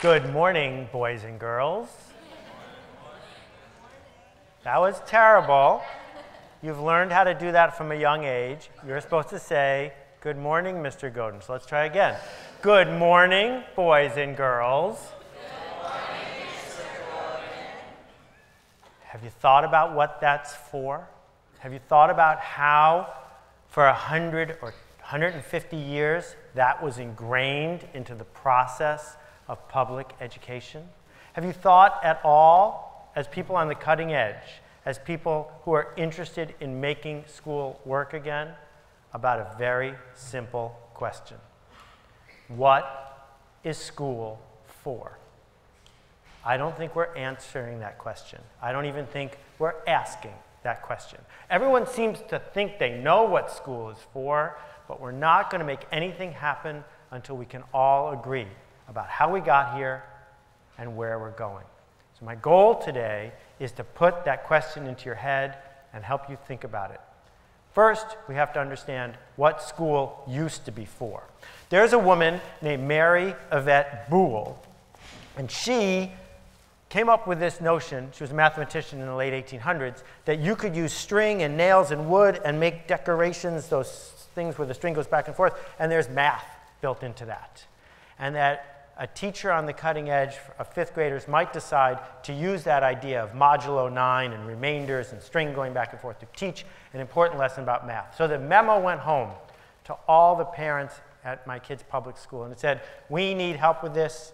Good morning, boys and girls. That was terrible. You've learned how to do that from a young age. You're supposed to say, good morning, Mr. Godin. So let's try again. Good morning, boys and girls. Good morning, Mr. Godin. Have you thought about what that's for? Have you thought about how for 100 or 150 years that was ingrained into the process of public education? Have you thought at all, as people on the cutting edge, as people who are interested in making school work again, about a very simple question? What is school for? I don't think we're answering that question. I don't even think we're asking that question. Everyone seems to think they know what school is for, but we're not going to make anything happen until we can all agree about how we got here and where we're going. So my goal today is to put that question into your head and help you think about it. First, we have to understand what school used to be for. There's a woman named Mary Yvette Boole, and she came up with this notion, she was a mathematician in the late 1800s, that you could use string and nails and wood and make decorations, those things where the string goes back and forth, and there's math built into that. And that a teacher on the cutting edge of fifth graders might decide to use that idea of modulo 9 and remainders and string going back and forth to teach an important lesson about math. So the memo went home to all the parents at my kids' public school, and it said, we need help with this,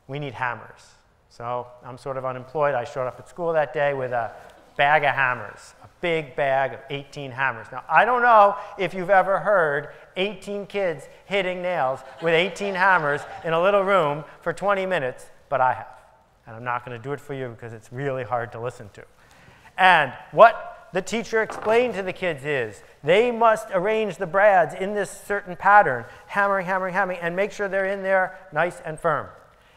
we need hammers. So I'm sort of unemployed. I showed up at school that day with a bag of hammers, a big bag of 18 hammers. Now, I don't know if you've ever heard 18 kids hitting nails with 18 hammers in a little room for 20 minutes, but I have. And I'm not going to do it for you because it's really hard to listen to. And what the teacher explained to the kids is they must arrange the brads in this certain pattern, hammering, hammering, hammering, and make sure they're in there nice and firm.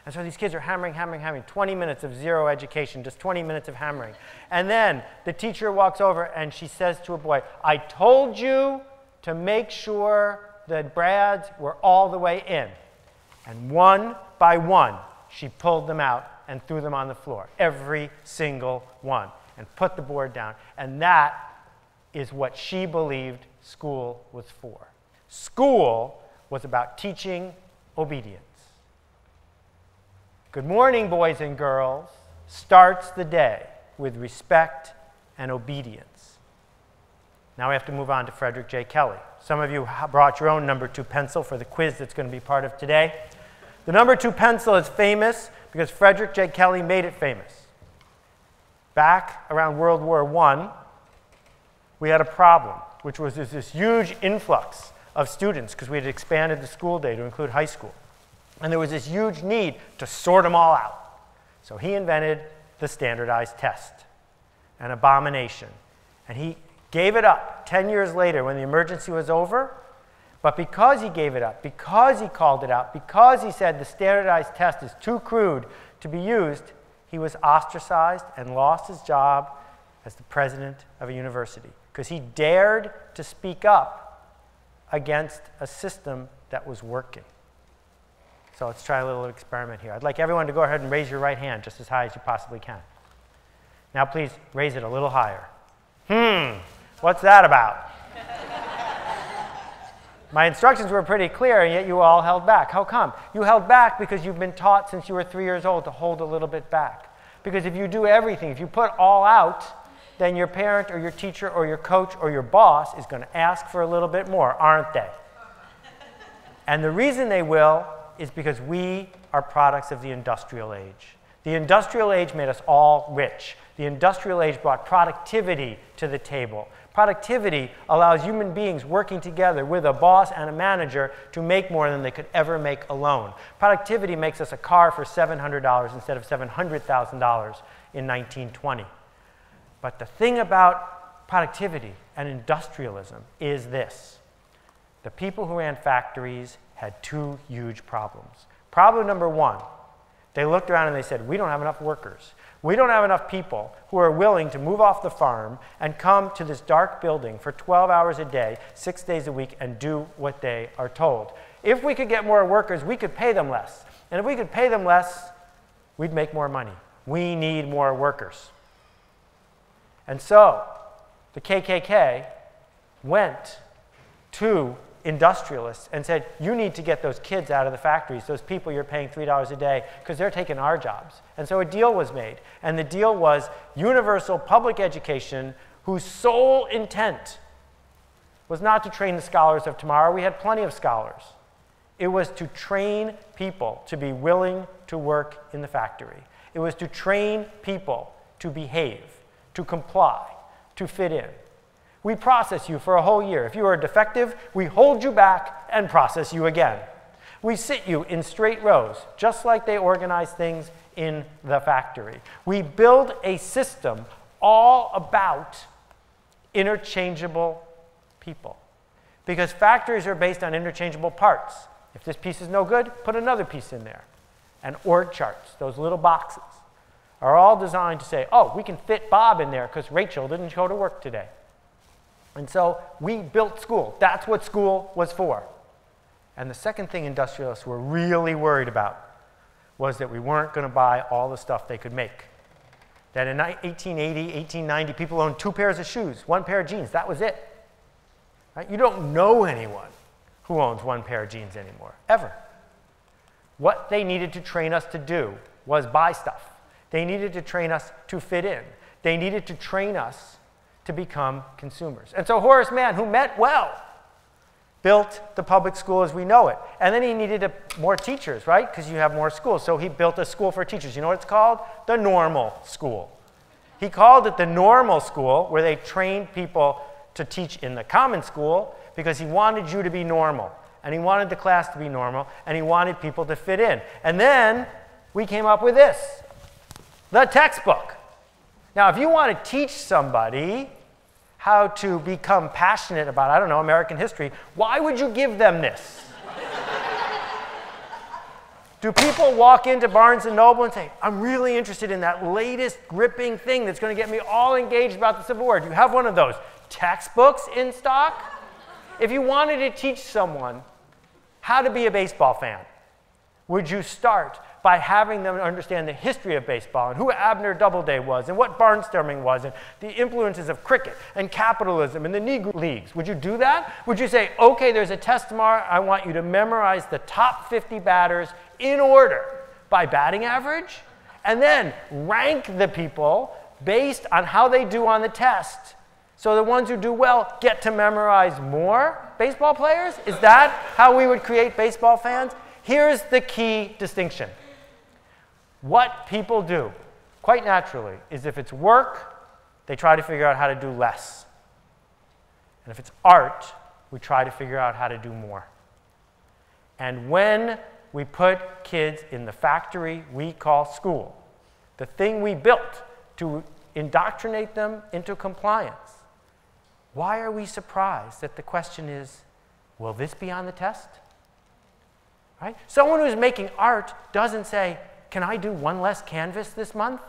And so these kids are hammering, hammering, hammering, 20 minutes of zero education, just 20 minutes of hammering. And then the teacher walks over and she says to a boy, I told you to make sure the brads were all the way in. And one by one, she pulled them out and threw them on the floor, every single one, and put the board down. And that is what she believed school was for. School was about teaching obedience. Good morning, boys and girls, starts the day with respect and obedience. Now we have to move on to Frederick J. Kelly. Some of you brought your own number 2 pencil for the quiz that's going to be part of today. The number 2 pencil is famous because Frederick J. Kelly made it famous. Back around World War I, we had a problem, which was this huge influx of students because we had expanded the school day to include high school. And there was this huge need to sort them all out. So he invented the standardized test, an abomination. And he gave it up 10 years later when the emergency was over. But because he gave it up, because he called it out, because he said the standardized test is too crude to be used, he was ostracized and lost his job as the president of a university because he dared to speak up against a system that was working. So let's try a little experiment here. I'd like everyone to go ahead and raise your right hand just as high as you possibly can. Now please raise it a little higher. What's that about? My instructions were pretty clear, and yet you all held back. How come? You held back because you've been taught since you were 3 years old to hold a little bit back. Because if you do everything, if you put all out, then your parent or your teacher or your coach or your boss is going to ask for a little bit more, aren't they? And the reason they will is because we are products of the industrial age. The industrial age made us all rich. The industrial age brought productivity to the table. Productivity allows human beings working together with a boss and a manager to make more than they could ever make alone. Productivity makes us a car for $700 instead of $700,000 in 1920. But the thing about productivity and industrialism is this. The people who ran factories had 2 huge problems. Problem number 1, they looked around and they said, we don't have enough workers. We don't have enough people who are willing to move off the farm and come to this dark building for 12 hours a day, 6 days a week, and do what they are told. If we could get more workers, we could pay them less. And if we could pay them less, we'd make more money. We need more workers. And so the KKK went to industrialists and said, you need to get those kids out of the factories, those people you're paying $3 a day, because they're taking our jobs. And so a deal was made. And the deal was universal public education whose sole intent was not to train the scholars of tomorrow. We had plenty of scholars. It was to train people to be willing to work in the factory. It was to train people to behave, to comply, to fit in. We process you for a whole year. If you are defective, we hold you back and process you again. We sit you in straight rows, just like they organize things in the factory. We build a system all about interchangeable people. Because factories are based on interchangeable parts. If this piece is no good, put another piece in there. And org charts, those little boxes, are all designed to say, oh, we can fit Bob in there because Rachel didn't go to work today. And so we built school. That's what school was for. And the second thing industrialists were really worried about was that we weren't going to buy all the stuff they could make. That in 1880, 1890, people owned 2 pairs of shoes, 1 pair of jeans. That was it. Right? You don't know anyone who owns 1 pair of jeans anymore, ever. What they needed to train us to do was buy stuff. They needed to train us to fit in. They needed to train us to become consumers. And so Horace Mann, who meant well, built the public school as we know it. And then he needed more teachers, right? Because you have more schools. So he built a school for teachers. You know what it's called? The normal school. He called it the normal school, where they trained people to teach in the common school, because he wanted you to be normal. And he wanted the class to be normal. And he wanted people to fit in. And then we came up with this, the textbook. Now, if you want to teach somebody how to become passionate about, I don't know, American history, why would you give them this? Do people walk into Barnes & Noble and say, I'm really interested in that latest gripping thing that's going to get me all engaged about the Civil War? Do you have one of those textbooks in stock? If you wanted to teach someone how to be a baseball fan, would you start by having them understand the history of baseball and who Abner Doubleday was and what barnstorming was and the influences of cricket and capitalism and the Negro Leagues? Would you do that? Would you say, okay, there's a test tomorrow. I want you to memorize the top 50 batters in order by batting average, and then rank the people based on how they do on the test. So the ones who do well get to memorize more baseball players? Is that how we would create baseball fans? Here's the key distinction. What people do, quite naturally, is if it's work, they try to figure out how to do less. And if it's art, we try to figure out how to do more. And when we put kids in the factory we call school, the thing we built to indoctrinate them into compliance, why are we surprised that the question is, will this be on the test? Right? Someone who's making art doesn't say, can I do 1 less canvas this month?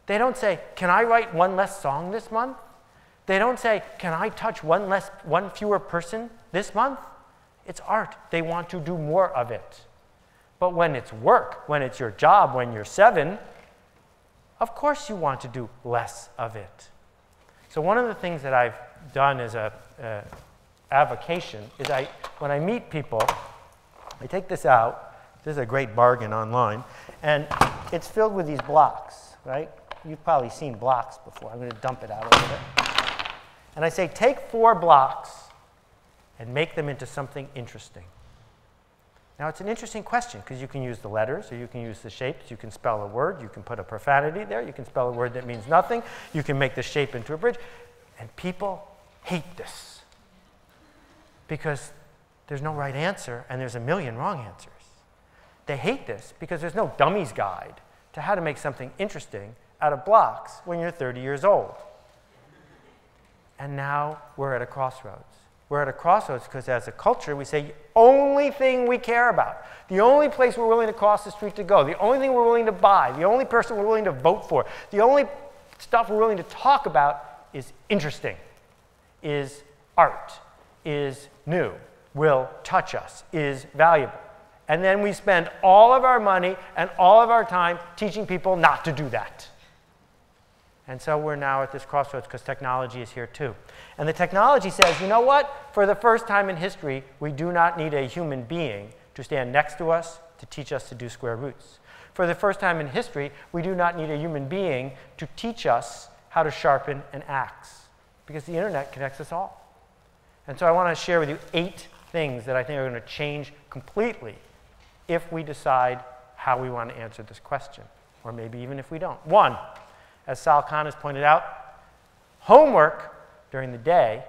They don't say, can I write 1 less song this month? They don't say, can I touch 1 fewer person this month? It's art. They want to do more of it. But when it's work, when it's your job, when you're 7, of course you want to do less of it. So one of the things that I've done as a avocation is when I meet people, I take this out. This is a great bargain online. And it's filled with these blocks, right? You've probably seen blocks before. I'm going to dump it out a little bit. And I say, take 4 blocks and make them into something interesting. Now, it's an interesting question, because you can use the letters, or you can use the shapes. You can spell a word. You can put a profanity there. You can spell a word that means nothing. You can make the shape into a bridge. And people hate this, because there's no right answer, and there's a million wrong answers. They hate this because there's no dummy's guide to how to make something interesting out of blocks when you're 30 years old. And now we're at a crossroads. We're at a crossroads because as a culture, we say, the only thing we care about, the only place we're willing to cross the street to go, the only thing we're willing to buy, the only person we're willing to vote for, the only stuff we're willing to talk about is interesting, is art, is new, will touch us, is valuable. And then we spend all of our money and all of our time teaching people not to do that. And so we're now at this crossroads because technology is here too. And the technology says, you know what? For the first time in history, we do not need a human being to stand next to us to teach us to do square roots. For the first time in history, we do not need a human being to teach us how to sharpen an axe, because the internet connects us all. And so I want to share with you 8 things that I think are going to change completely if we decide how we want to answer this question, or maybe even if we don't. 1, as Sal Khan has pointed out, homework during the day,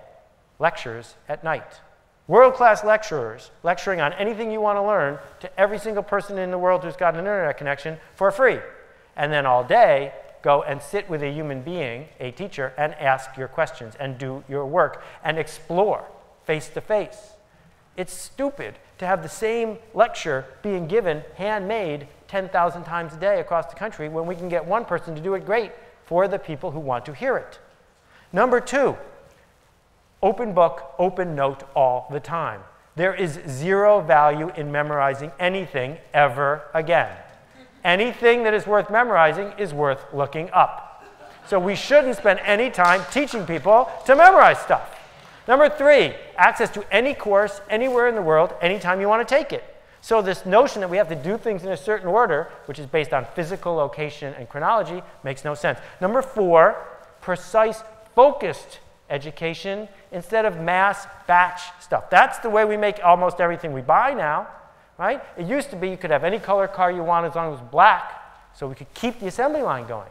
lectures at night. World-class lecturers lecturing on anything you want to learn to every single person in the world who's got an internet connection for free. And then all day, go and sit with a human being, a teacher, and ask your questions and do your work and explore face-to-face. It's stupid to have the same lecture being given handmade 10,000 times a day across the country when we can get one person to do it great for the people who want to hear it. Number 2, open book, open note all the time. There is 0 value in memorizing anything ever again. Anything that is worth memorizing is worth looking up. So we shouldn't spend any time teaching people to memorize stuff. Number 3, access to any course anywhere in the world anytime you want to take it. So this notion that we have to do things in a certain order, which is based on physical location and chronology, makes no sense. Number 4, precise, focused education instead of mass batch stuff. That's the way we make almost everything we buy now, right? It used to be you could have any color car you want as long as it was black, so we could keep the assembly line going.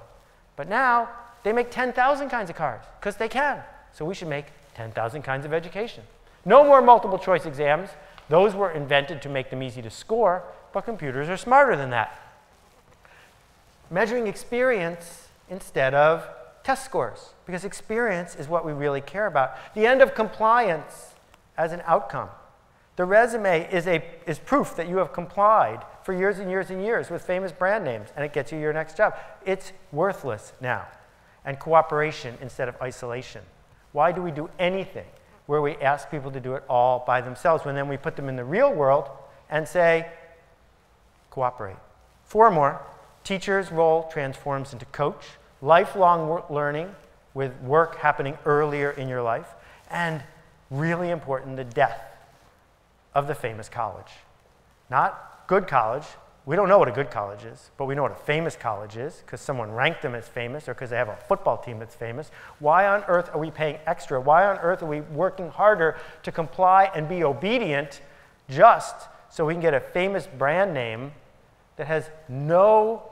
But now they make 10,000 kinds of cars because they can. So we should make 10,000 kinds of education. No more multiple choice exams. Those were invented to make them easy to score, but computers are smarter than that. Measuring experience instead of test scores, because experience is what we really care about. The end of compliance as an outcome. The resume is proof that you have complied for years and years and years with famous brand names, and it gets you your next job. It's worthless now. And cooperation instead of isolation. Why do we do anything where we ask people to do it all by themselves when then we put them in the real world and say, cooperate? 4 more. Teacher's role transforms into coach. Lifelong learning with work happening earlier in your life. And really important, the death of the famous college. Not good college. We don't know what a good college is, but we know what a famous college is because someone ranked them as famous or because they have a football team that's famous. Why on earth are we paying extra? Why on earth are we working harder to comply and be obedient just so we can get a famous brand name that has no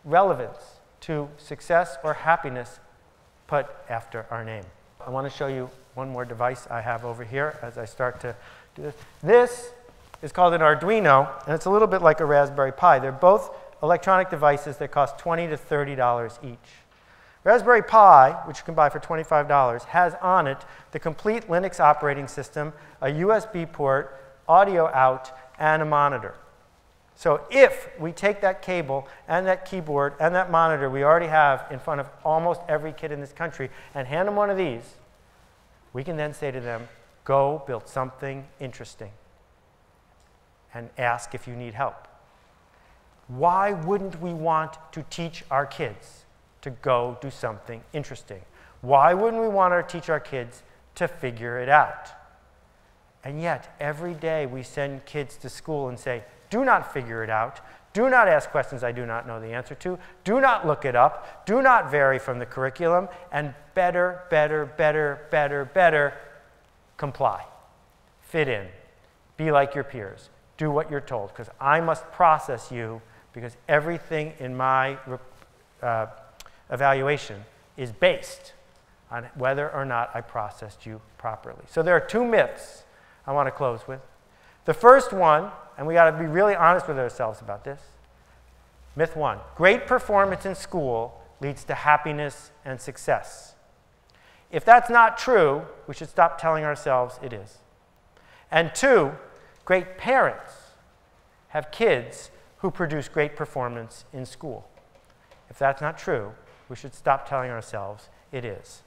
relevance to success or happiness put after our name? I want to show you one more device I have over here as I start to do this. This is called an Arduino, and it's a little bit like a Raspberry Pi. They're both electronic devices that cost $20 to $30 each. Raspberry Pi, which you can buy for $25, has on it the complete Linux operating system, a USB port, audio out, and a monitor. So if we take that cable and that keyboard and that monitor we already have in front of almost every kid in this country and hand them one of these, we can then say to them, go build something interesting and ask if you need help. Why wouldn't we want to teach our kids to go do something interesting? Why wouldn't we want to teach our kids to figure it out? And yet, every day we send kids to school and say, do not figure it out. Do not ask questions I do not know the answer to. Do not look it up. Do not vary from the curriculum. And better, comply. Fit in. Be like your peers. Do what you're told, because I must process you, because everything in my evaluation is based on whether or not I processed you properly. So there are 2 myths I want to close with. The first one, and we got to be really honest with ourselves about this. Myth 1, great performance in school leads to happiness and success. If that's not true, we should stop telling ourselves it is. And 2, great parents have kids who produce great performance in school. If that's not true, we should stop telling ourselves it is.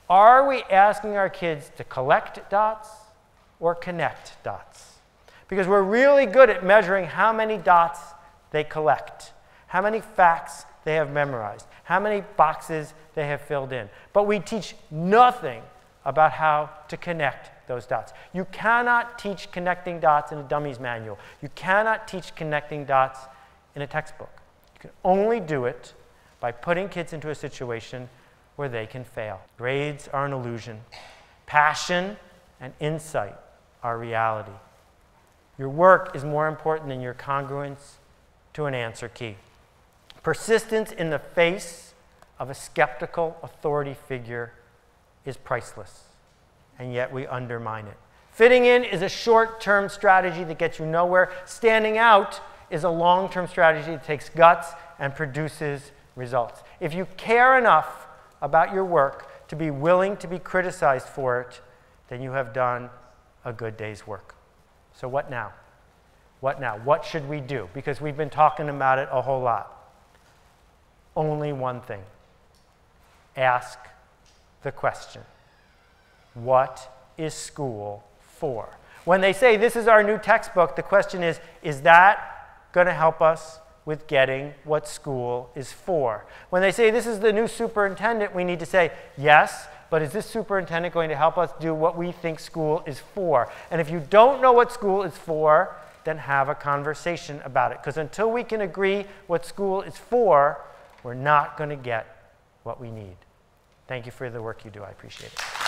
Are we asking our kids to collect dots or connect dots? because we're really good at measuring how many dots they collect, how many facts they have memorized, how many boxes they have filled in. But we teach nothing about how to connect those dots. You cannot teach connecting dots in a dummies manual. You cannot teach connecting dots in a textbook. You can only do it by putting kids into a situation where they can fail. Grades are an illusion. Passion and insight are reality. Your work is more important than your congruence to an answer key. Persistence in the face of a skeptical authority figure is priceless, and yet we undermine it. Fitting in is a short-term strategy that gets you nowhere. Standing out is a long-term strategy that takes guts and produces results. If you care enough about your work to be willing to be criticized for it, then you have done a good day's work. So what now? What now? What should we do? Because we've been talking about it a whole lot. Only one thing. Ask the question. What is school for? When they say this is our new textbook, the question is that going to help us with getting what school is for? When they say this is the new superintendent, we need to say, yes, but is this superintendent going to help us do what we think school is for? And if you don't know what school is for, then have a conversation about it. Because until we can agree what school is for, we're not going to get what we need. Thank you for the work you do. I appreciate it.